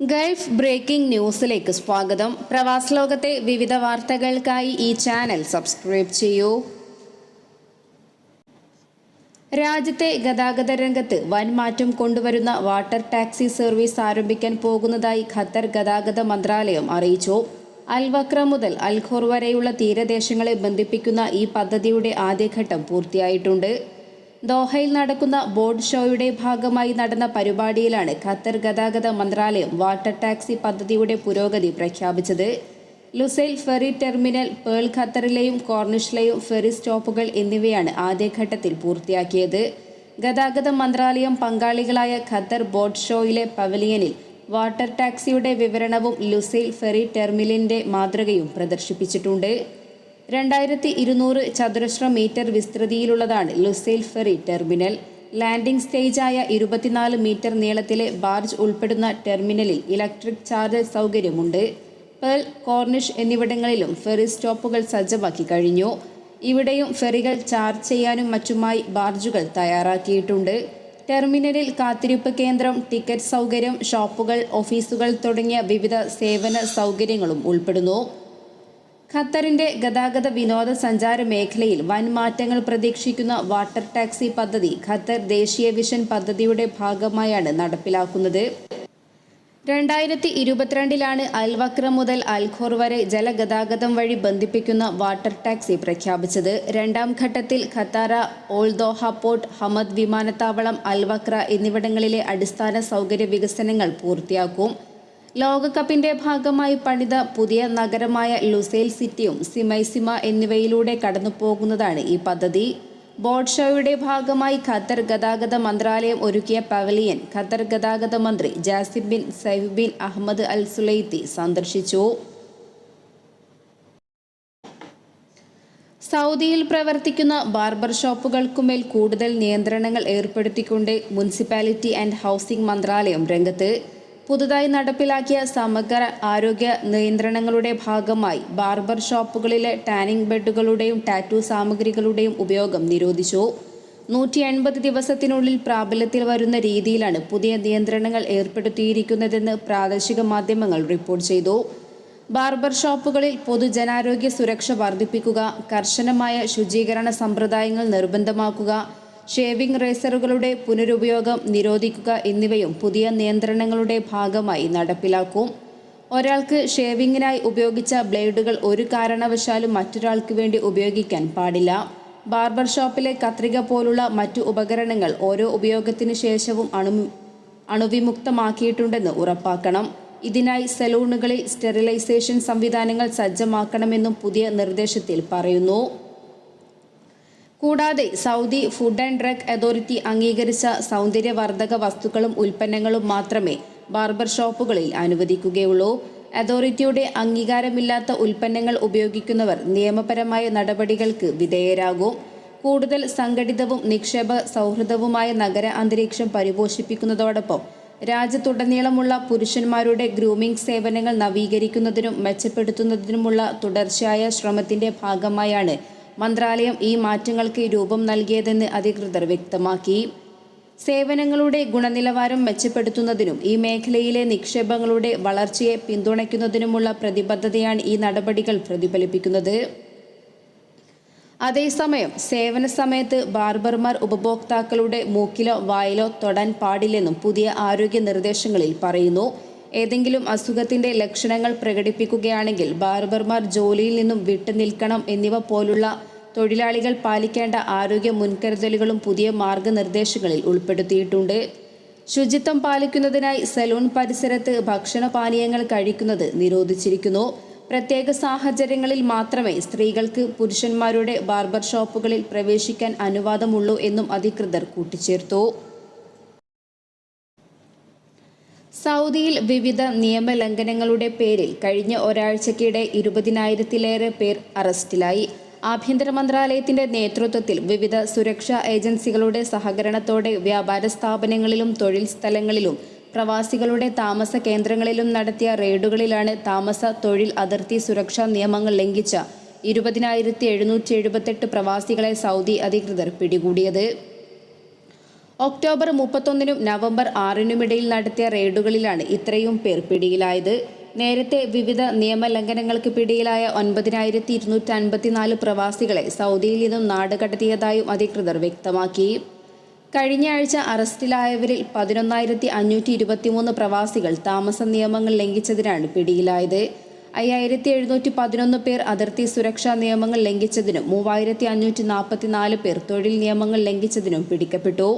Gulf breaking ന്യൂസിലേക്ക് സ്വാഗതം. പ്രവാസ ലോകത്തെ വിവിധ വാർത്തകൾക്കായി ഈ ചാനൽ സബ്സ്ക്രൈബ് ചെയ്യൂ. രാജ്യത്തെ ഗതാഗത രംഗത്ത് വൻ മാറ്റം കൊണ്ടുവരുന്ന വാട്ടർ ടാക്സി സർവീസ് ആരംഭിക്കാൻ പോകുന്നതായി ഖത്തർ ഗതാഗത മന്ത്രാലയം അറിയിച്ചു. അൽ വക്ര മുതൽ അൽ ഖോർ വരെയുള്ള തീരദേശങ്ങളെ ബന്ധിപ്പിക്കുന്ന ഈ പദ്ധതിയുടെ ആദ്യഘട്ടം പൂർത്തിയായിട്ടുണ്ട്. ദോഹയിൽ നടക്കുന്ന ബോർഡ് ഷോയുടെ ഭാഗമായി നടന്ന പരിപാടിയിലാണ് ഖത്തർ ഗതാഗത മന്ത്രാലയം വാട്ടർ ടാക്സി പദ്ധതിയുടെ പുരോഗതി പ്രഖ്യാപിച്ചത്. ലുസൈൽ ഫെറി ടെർമിനൽ, പേൾ ഖത്തറിലെയും കോർണിഷിലെയും ഫെറി സ്റ്റോപ്പുകൾ എന്നിവയാണ് ആദ്യഘട്ടത്തിൽ പൂർത്തിയാക്കിയത്. ഗതാഗത മന്ത്രാലയം പങ്കാളികളായ ഖത്തർ ബോട്ട് ഷോയിലെ പവലിയനിൽ വാട്ടർ ടാക്സിയുടെ വിവരണവും ലുസൈൽ ഫെറി ടെർമിനലിന്റെ മാതൃകയും പ്രദർശിപ്പിച്ചിട്ടുണ്ട്. 2200 ചതുരശ്ര മീറ്റർ വിസ്തൃതിയിലുള്ളതാണ് ലുസൈൽ ഫെറി ടെർമിനൽ. ലാൻഡിംഗ് സ്റ്റേജായ 24 മീറ്റർ നീളത്തിലെ ബാർജ് ഉൾപ്പെടുന്ന ടെർമിനലിൽ ഇലക്ട്രിക് ചാർജർ സൗകര്യമുണ്ട്. പേൾ, കോർണിഷ് എന്നിവിടങ്ങളിലും ഫെറി സ്റ്റോപ്പുകൾ സജ്ജമാക്കി കഴിഞ്ഞു. ഇവിടെയും ഫെറികൾ ചാർജ് ചെയ്യാനും മറ്റുമായി ബാർജുകൾ തയ്യാറാക്കിയിട്ടുണ്ട്. ടെർമിനലിൽ കാത്തിരിപ്പ് കേന്ദ്രം, ടിക്കറ്റ് സൗകര്യം, ഷോപ്പുകൾ, ഓഫീസുകൾ തുടങ്ങിയ വിവിധ സേവന സൗകര്യങ്ങളും ഉൾപ്പെടുന്നു. ഖത്തറിന്റെ ഗതാഗത വിനോദസഞ്ചാര മേഖലയിൽ വൻ മാറ്റങ്ങൾ പ്രതീക്ഷിക്കുന്ന വാട്ടർ ടാക്സി പദ്ധതി ഖത്തർ ദേശീയ വിഷൻ പദ്ധതിയുടെ ഭാഗമായാണ് നടപ്പിലാക്കുന്നത്. 2022 അൽ വക്ര മുതൽ അൽ ഖോർ വരെ ജലഗതാഗതം വഴി ബന്ധിപ്പിക്കുന്ന വാട്ടർ ടാക്സി പ്രഖ്യാപിച്ചത്. രണ്ടാം ഘട്ടത്തിൽ ഖത്താറ, ഓൾ ദോഹ പോർട്ട്, ഹമദ് വിമാനത്താവളം, അൽ വക്ര എന്നിവിടങ്ങളിലെ അടിസ്ഥാന സൗകര്യ വികസനങ്ങൾ പൂർത്തിയാക്കും. ലോകകപ്പിന്റെ ഭാഗമായി പണിത പുതിയ നഗരമായ ലുസൈൽ സിറ്റിയും സിമൈസിമ എന്നിവയിലൂടെ കടന്നുപോകുന്നതാണ് ഈ പദ്ധതി. ബോട്ട് ഷോയുടെ ഭാഗമായി ഖത്തർ ഗതാഗത മന്ത്രാലയം ഒരുക്കിയ പവലിയൻ ഖത്തർ ഗതാഗത മന്ത്രി Jassim bin Saif bin Ahmed Al Sulaiti സന്ദർശിച്ചു. സൗദിയിൽ പ്രവർത്തിക്കുന്ന ബാർബർ ഷോപ്പുകൾക്കുമേൽ കൂടുതൽ നിയന്ത്രണങ്ങൾ ഏർപ്പെടുത്തിക്കൊണ്ട് മുനിസിപ്പാലിറ്റി ആൻഡ് ഹൗസിംഗ് മന്ത്രാലയം രംഗത്ത്. പുതുതായി നടപ്പിലാക്കിയ സമഗ്ര ആരോഗ്യ നിയന്ത്രണങ്ങളുടെ ഭാഗമായി ബാർബർ ഷോപ്പുകളിലെ ടാനിംഗ് ബെഡുകളുടെയും ടാറ്റു സാമഗ്രികളുടെയും ഉപയോഗം നിരോധിച്ചു. 180 ദിവസത്തിനുള്ളിൽ പ്രാബല്യത്തിൽ വരുന്ന രീതിയിലാണ് പുതിയ നിയന്ത്രണങ്ങൾ ഏർപ്പെടുത്തിയിരിക്കുന്നതെന്ന് പ്രാദേശിക മാധ്യമങ്ങൾ റിപ്പോർട്ട് ചെയ്തു. ബാർബർ ഷോപ്പുകളിൽ പൊതുജനാരോഗ്യ സുരക്ഷ വർദ്ധിപ്പിക്കുക, കർശനമായ ശുചീകരണ സമ്പ്രദായങ്ങൾ നിർബന്ധമാക്കുക, ഷേവിംഗ് റേസറുകളുടെ പുനരുപയോഗം നിരോധിക്കുക എന്നിവയും പുതിയ നിയന്ത്രണങ്ങളുടെ ഭാഗമായി നടപ്പിലാക്കും. ഒരാൾക്ക് ഷേവിങ്ങിനായി ഉപയോഗിച്ച ബ്ലേഡുകൾ ഒരു കാരണവശാലും മറ്റൊരാൾക്ക് വേണ്ടി ഉപയോഗിക്കാൻ പാടില്ല. ബാർബർ ഷോപ്പിലെ കത്രിക പോലുള്ള മറ്റു ഉപകരണങ്ങൾ ഓരോ ഉപയോഗത്തിന് ശേഷവും അണുവിമുക്തമാക്കിയിട്ടുണ്ടെന്ന് ഉറപ്പാക്കണം. ഇതിനായി സലൂണുകളിൽ സ്റ്റെറിലൈസേഷൻ സംവിധാനങ്ങൾ സജ്ജമാക്കണമെന്നും പുതിയ നിർദ്ദേശത്തിൽ പറയുന്നു. കൂടാതെ Saudi food and drug authority അംഗീകരിച്ച സൗന്ദര്യവർദ്ധക വസ്തുക്കളും ഉൽപ്പന്നങ്ങളും മാത്രമേ ബാർബർ ഷോപ്പുകളിൽ അനുവദിക്കുകയുള്ളൂ. അതോറിറ്റിയുടെ അംഗീകാരമില്ലാത്ത ഉൽപ്പന്നങ്ങൾ ഉപയോഗിക്കുന്നവർ നിയമപരമായ നടപടികൾക്ക് വിധേയരാകും. കൂടുതൽ സംഘടിതവും നിക്ഷേപ സൗഹൃദവുമായ നഗര അന്തരീക്ഷം പരിപോഷിപ്പിക്കുന്നതോടൊപ്പം രാജ്യത്തുടനീളമുള്ള പുരുഷന്മാരുടെ ഗ്രൂമിംഗ് സേവനങ്ങൾ നവീകരിക്കുന്നതിനും മെച്ചപ്പെടുത്തുന്നതിനുമുള്ള തുടർച്ചയായ ശ്രമത്തിന്റെ ഭാഗമായാണ് മന്ത്രാലയം ഈ മാറ്റങ്ങൾക്ക് രൂപം നൽകിയതെന്ന് അധികൃതർ വ്യക്തമാക്കി. സേവനങ്ങളുടെ ഗുണനിലവാരം മെച്ചപ്പെടുത്തുന്നതിനും ഈ മേഖലയിലെ നിക്ഷേപങ്ങളുടെ വളർച്ചയെ പിന്തുണയ്ക്കുന്നതിനുമുള്ള പ്രതിബദ്ധതയാണ് ഈ നടപടികൾ പ്രതിഫലിപ്പിക്കുന്നത്. അതേസമയം സേവന സമയത്ത് ബാർബർമാർ ഉപഭോക്താക്കളുടെ മൂക്കിലോ വായിലോ തൊടാൻ പാടില്ലെന്നും പുതിയ ആരോഗ്യ നിർദ്ദേശങ്ങളിൽ പറയുന്നു. ഏതെങ്കിലും അസുഖത്തിന്റെ ലക്ഷണങ്ങൾ പ്രകടിപ്പിക്കുകയാണെങ്കിൽ ബാർബർമാർ ജോലിയിൽ നിന്നും വിട്ടുനിൽക്കണം എന്നിവ പോലുള്ള തൊഴിലാളികൾ പാലിക്കേണ്ട ആരോഗ്യ മുൻകരുതലുകളും പുതിയ മാർഗനിർദ്ദേശങ്ങളിൽ ഉൾപ്പെടുത്തിയിട്ടുണ്ട്. ശുചിത്വം പാലിക്കുന്നതിനായി സലൂൺ പരിസരത്ത് ഭക്ഷണപാനീയങ്ങൾ കഴിക്കുന്നത് നിരോധിച്ചിരിക്കുന്നു. പ്രത്യേക സാഹചര്യങ്ങളിൽ മാത്രമേ സ്ത്രീകൾക്ക് പുരുഷന്മാരുടെ ബാർബർ ഷോപ്പുകളിൽ പ്രവേശിക്കാൻ അനുവാദമുള്ളൂ എന്നും അധികൃതർ കൂട്ടിച്ചേർത്തു. സൗദിയിൽ വിവിധ നിയമലംഘനങ്ങളുടെ പേരിൽ കഴിഞ്ഞ ഒരാഴ്ചക്കിടെ 20,000-ലേറെ പേർ അറസ്റ്റിലായി. ആഭ്യന്തര മന്ത്രാലയത്തിന്റെ നേതൃത്വത്തിൽ വിവിധ സുരക്ഷാ ഏജൻസികളുടെ സഹകരണത്തോടെ വ്യാപാര സ്ഥാപനങ്ങളിലും തൊഴിൽ സ്ഥലങ്ങളിലും പ്രവാസികളുടെ താമസ കേന്ദ്രങ്ങളിലും നടത്തിയ റെയ്ഡുകളിലാണ് താമസ തൊഴിൽ അതിർത്തി സുരക്ഷാ നിയമങ്ങൾ ലംഘിച്ച 20,778 പ്രവാസികളെ സൗദി അധികൃതർ പിടികൂടിയത്. ഒക്ടോബർ 31 നവംബർ 6 നടത്തിയ റെയ്ഡുകളിലാണ് ഇത്രയും പേർ പിടിയിലായത്. നേരത്തെ വിവിധ നിയമലംഘനങ്ങൾക്ക് പിടിയിലായ 9254 പ്രവാസികളെ സൗദിയിൽ നിന്നും നാടുകടത്തിയതായും അധികൃതർ വ്യക്തമാക്കി. കഴിഞ്ഞ ആഴ്ച അറസ്റ്റിലായവരിൽ 11,523 പ്രവാസികൾ താമസ നിയമങ്ങൾ ലംഘിച്ചതിനാണ് പിടിയിലായത്. 5,711 പേർ അതിർത്തി സുരക്ഷാ നിയമങ്ങൾ ലംഘിച്ചതിനും 3,544 പേർ തൊഴിൽ നിയമങ്ങൾ ലംഘിച്ചതിനും പിടിക്കപ്പെട്ടു.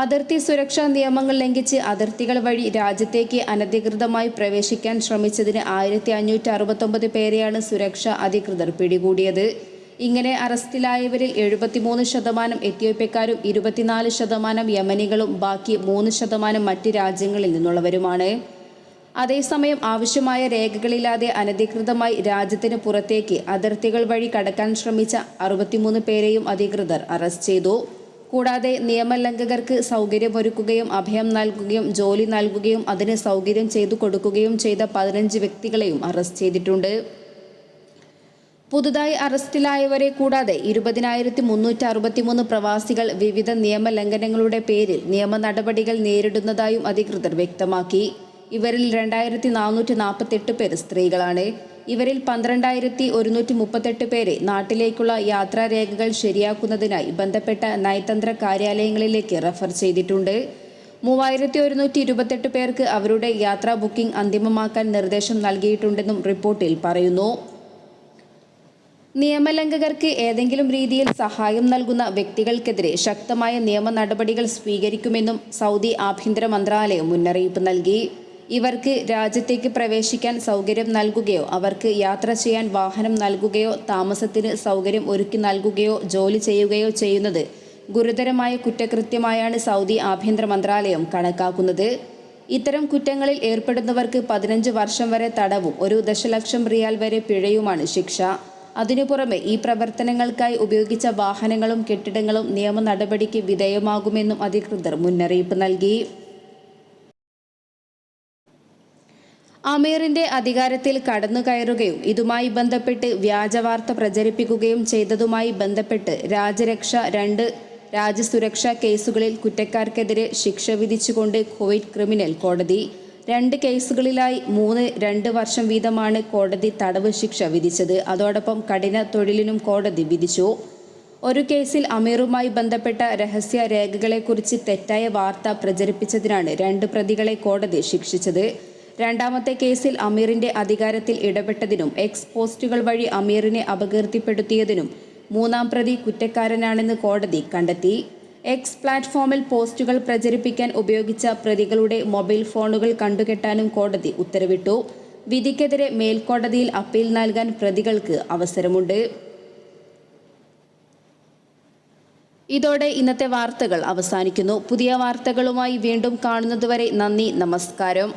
അതിർത്തി സുരക്ഷാ നിയമങ്ങൾ ലംഘിച്ച് അതിർത്തികൾ വഴി രാജ്യത്തേക്ക് അനധികൃതമായി പ്രവേശിക്കാൻ ശ്രമിച്ചതിന് 1,569 പേരെയാണ് സുരക്ഷാ അധികൃതർ പിടികൂടിയത്. ഇങ്ങനെ അറസ്റ്റിലായവരിൽ 73% എത്യോപ്യക്കാരും 24% യമനികളും ബാക്കി 3% മറ്റ് രാജ്യങ്ങളിൽ നിന്നുള്ളവരുമാണ്. അതേസമയം ആവശ്യമായ രേഖകളില്ലാതെ അനധികൃതമായി രാജ്യത്തിന് പുറത്തേക്ക് അതിർത്തികൾ വഴി കടക്കാൻ ശ്രമിച്ച 63 പേരെയും അധികൃതർ അറസ്റ്റ് ചെയ്തു. കൂടാതെ നിയമലംഘകർക്ക് സൗകര്യമൊരുക്കുകയും അഭയം നൽകുകയും ജോലി നൽകുകയും അതിന് സൗകര്യം ചെയ്തു കൊടുക്കുകയും ചെയ്ത 15 വ്യക്തികളെയും അറസ്റ്റ് ചെയ്തിട്ടുണ്ട്. പുതുതായി അറസ്റ്റിലായവരെ കൂടാതെ 20,363 പ്രവാസികൾ വിവിധ നിയമലംഘനങ്ങളുടെ പേരിൽ നിയമ നടപടികൾ നേരിടുന്നതായും അധികൃതർ വ്യക്തമാക്കി. ഇവരിൽ 2,448 പേർ സ്ത്രീകളാണ്. ഇവരിൽ 12,138 പേരെ നാട്ടിലേക്കുള്ള യാത്രാരേഖകൾ ശരിയാക്കുന്നതിനായി ബന്ധപ്പെട്ട നയതന്ത്ര കാര്യാലയങ്ങളിലേക്ക് റഫർ ചെയ്തിട്ടുണ്ട്. 3,128 പേർക്ക് അവരുടെ യാത്രാ ബുക്കിംഗ് അന്തിമമാക്കാൻ നിർദ്ദേശം നൽകിയിട്ടുണ്ടെന്നും റിപ്പോർട്ടിൽ പറയുന്നു. നിയമലംഘകർക്ക് ഏതെങ്കിലും രീതിയിൽ സഹായം നൽകുന്ന വ്യക്തികൾക്കെതിരെ ശക്തമായ നിയമ നടപടികൾ സ്വീകരിക്കുമെന്നും സൗദി ആഭ്യന്തര മന്ത്രാലയം മുന്നറിയിപ്പ് നൽകി. ഇവർക്ക് രാജ്യത്തേക്ക് പ്രവേശിക്കാൻ സൗകര്യം നൽകുകയോ അവർക്ക് യാത്ര ചെയ്യാൻ വാഹനം നൽകുകയോ താമസത്തിന് സൗകര്യം ഒരുക്കി നൽകുകയോ ജോലി ചെയ്യുകയോ ചെയ്യുന്നത് ഗുരുതരമായ കുറ്റകൃത്യമായാണ് സൗദി ആഭ്യന്തര മന്ത്രാലയം കണക്കാക്കുന്നത്. ഇത്തരം കുറ്റങ്ങളിൽ ഏർപ്പെടുന്നവർക്ക് 15 വർഷം വരെ തടവും 1 ദശലക്ഷം റിയാൽ വരെ പിഴയുമാണ് ശിക്ഷ. അതിനു പുറമെ ഈ പ്രവർത്തനങ്ങൾക്കായി ഉപയോഗിച്ച വാഹനങ്ങളും കെട്ടിടങ്ങളും നിയമ നടപടിക്ക് വിധേയമാകുമെന്നും അധികൃതർ മുന്നറിയിപ്പ് നൽകി. അമീറിന്റെ അധികാരത്തിൽ കടന്നുകയറുകയും ഇതുമായി ബന്ധപ്പെട്ട് വ്യാജവാർത്ത പ്രചരിപ്പിക്കുകയും ചെയ്തതുമായി ബന്ധപ്പെട്ട് രാജ്യരക്ഷ 2 രാജ്യസുരക്ഷാ കേസുകളിൽ കുറ്റക്കാർക്കെതിരെ ശിക്ഷ വിധിച്ചുകൊണ്ട് കുവൈറ്റ് ക്രിമിനൽ കോടതി 2 കേസുകളിലായി 2 വർഷം വീതമാണ് കോടതി തടവ് ശിക്ഷ വിധിച്ചത്. അതോടൊപ്പം കഠിന തൊഴിലിനും കോടതി വിധിച്ചു. ഒരു കേസിൽ അമീറുമായി ബന്ധപ്പെട്ട രഹസ്യ രേഖകളെക്കുറിച്ച് തെറ്റായ വാർത്ത പ്രചരിപ്പിച്ചതിനാണ് 2 പ്രതികളെ കോടതി ശിക്ഷിച്ചത്. രണ്ടാമത്തെ കേസിൽ അമീറിന്റെ അധികാരത്തിൽ ഇടപെട്ടതിനും എക്സ് പോസ്റ്റുകൾ വഴി അമീറിനെ അപകീർത്തിപ്പെടുത്തിയതിനും 3-ാം പ്രതി കുറ്റക്കാരനാണെന്ന് കോടതി കണ്ടെത്തി. എക്സ് പ്ലാറ്റ്ഫോമിൽ പോസ്റ്റുകൾ പ്രചരിപ്പിക്കാൻ ഉപയോഗിച്ച പ്രതികളുടെ മൊബൈൽ ഫോണുകൾ കണ്ടുകെട്ടാനും കോടതി ഉത്തരവിട്ടു. വിധിക്കെതിരെ മേൽക്കോടതിയിൽ അപ്പീൽ നൽകാൻ പ്രതികൾക്ക് അവസരമുണ്ട്. ഇതോടെ ഇന്നത്തെ വാർത്തകൾ അവസാനിക്കുന്നു. പുതിയ വാർത്തകളുമായി വീണ്ടും കാണുന്നതുവരെ നന്ദി, നമസ്കാരം.